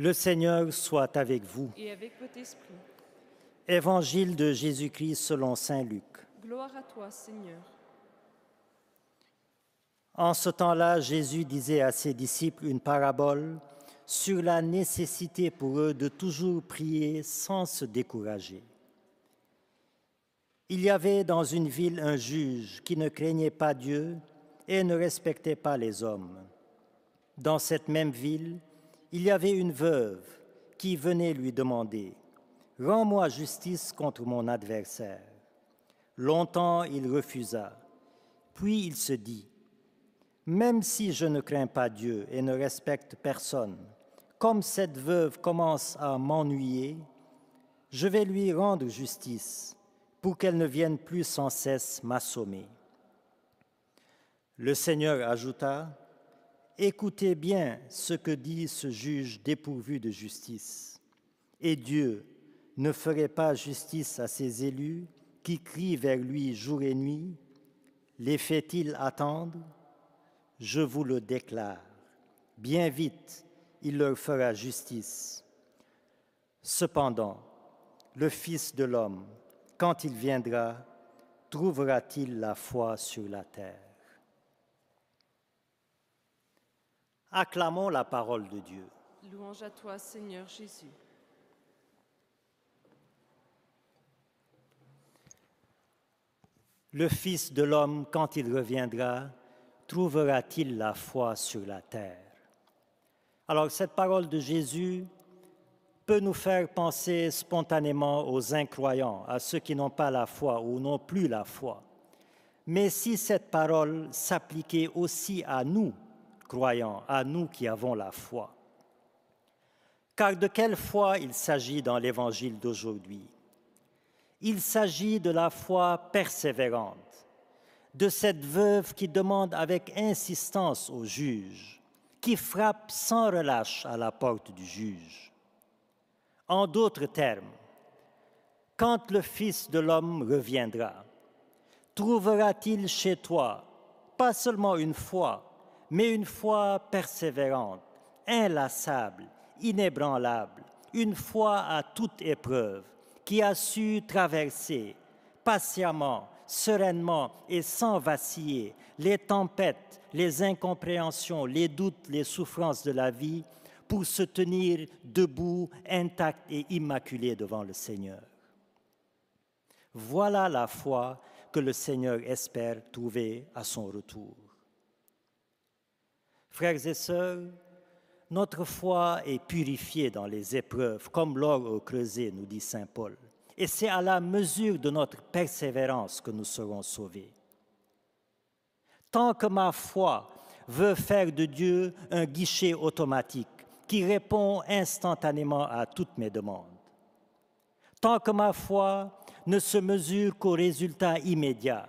Le Seigneur soit avec vous. Et avec votre esprit. Évangile de Jésus-Christ selon saint Luc. Gloire à toi, Seigneur. En ce temps-là, Jésus disait à ses disciples une parabole sur la nécessité pour eux de toujours prier sans se décourager. Il y avait dans une ville un juge qui ne craignait pas Dieu et ne respectait pas les hommes. Dans cette même ville, il y avait une veuve qui venait lui demander « Rends-moi justice contre mon adversaire ». Longtemps, il refusa. Puis il se dit « Même si je ne crains pas Dieu et ne respecte personne, comme cette veuve commence à m'ennuyer, je vais lui rendre justice pour qu'elle ne vienne plus sans cesse m'assommer. » Le Seigneur ajouta « Écoutez bien ce que dit ce juge dépourvu de justice. Et Dieu ne ferait pas justice à ses élus qui crient vers lui jour et nuit? Les fait-il attendre? Je vous le déclare, bien vite, il leur fera justice. Cependant, le Fils de l'homme, quand il viendra, trouvera-t-il la foi sur la terre? Acclamons la parole de Dieu. Louange à toi, Seigneur Jésus. Le Fils de l'homme, quand il reviendra, trouvera-t-il la foi sur la terre? Alors, cette parole de Jésus peut nous faire penser spontanément aux incroyants, à ceux qui n'ont pas la foi ou n'ont plus la foi. Mais si cette parole s'appliquait aussi à nous, croyants, à nous qui avons la foi. Car de quelle foi il s'agit dans l'Évangile d'aujourd'hui? Il s'agit de la foi persévérante, de cette veuve qui demande avec insistance au juge, qui frappe sans relâche à la porte du juge. En d'autres termes, quand le Fils de l'homme reviendra, trouvera-t-il chez toi pas seulement une foi, mais une foi persévérante, inlassable, inébranlable, une foi à toute épreuve, qui a su traverser patiemment, sereinement et sans vaciller les tempêtes, les incompréhensions, les doutes, les souffrances de la vie pour se tenir debout, intact et immaculé devant le Seigneur. Voilà la foi que le Seigneur espère trouver à son retour. Frères et sœurs, notre foi est purifiée dans les épreuves, comme l'or au creuset, nous dit saint Paul. Et c'est à la mesure de notre persévérance que nous serons sauvés. Tant que ma foi veut faire de Dieu un guichet automatique qui répond instantanément à toutes mes demandes, tant que ma foi ne se mesure qu'aux résultats immédiats,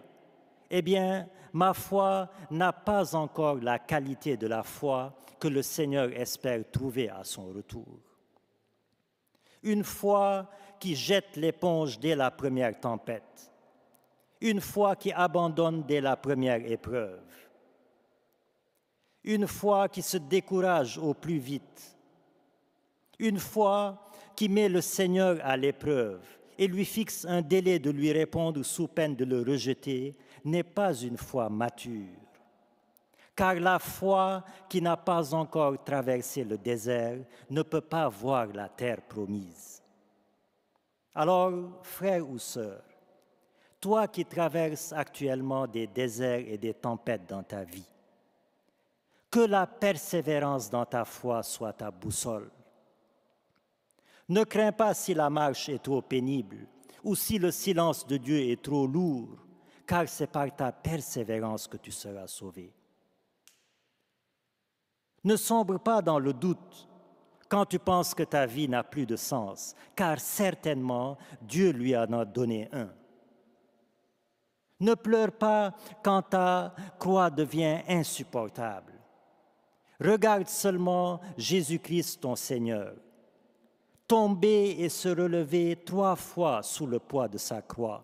eh bien, ma foi n'a pas encore la qualité de la foi que le Seigneur espère trouver à son retour. Une foi qui jette l'éponge dès la première tempête. Une foi qui abandonne dès la première épreuve. Une foi qui se décourage au plus vite. Une foi qui met le Seigneur à l'épreuve et lui fixe un délai de lui répondre sous peine de le rejeter n'est pas une foi mature. Car la foi qui n'a pas encore traversé le désert ne peut pas voir la terre promise. Alors, frère ou sœur, toi qui traverses actuellement des déserts et des tempêtes dans ta vie, que la persévérance dans ta foi soit ta boussole. Ne crains pas si la marche est trop pénible ou si le silence de Dieu est trop lourd, car c'est par ta persévérance que tu seras sauvé. Ne sombre pas dans le doute quand tu penses que ta vie n'a plus de sens, car certainement Dieu lui en a donné un. Ne pleure pas quand ta croix devient insupportable. Regarde seulement Jésus-Christ ton Seigneur, tomber et se relever 3 fois sous le poids de sa croix.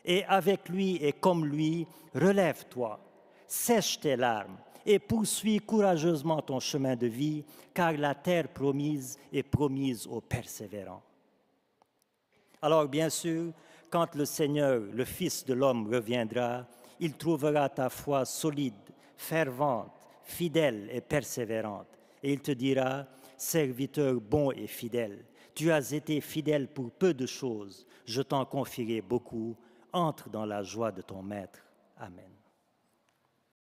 Et avec lui et comme lui, relève-toi, sèche tes larmes et poursuis courageusement ton chemin de vie, car la terre promise est promise aux persévérants. Alors bien sûr, quand le Seigneur, le Fils de l'homme, reviendra, il trouvera ta foi solide, fervente, fidèle et persévérante. Et il te dira, serviteur bon et fidèle, tu as été fidèle pour peu de choses, je t'en confierai beaucoup, entre dans la joie de ton Maître. Amen.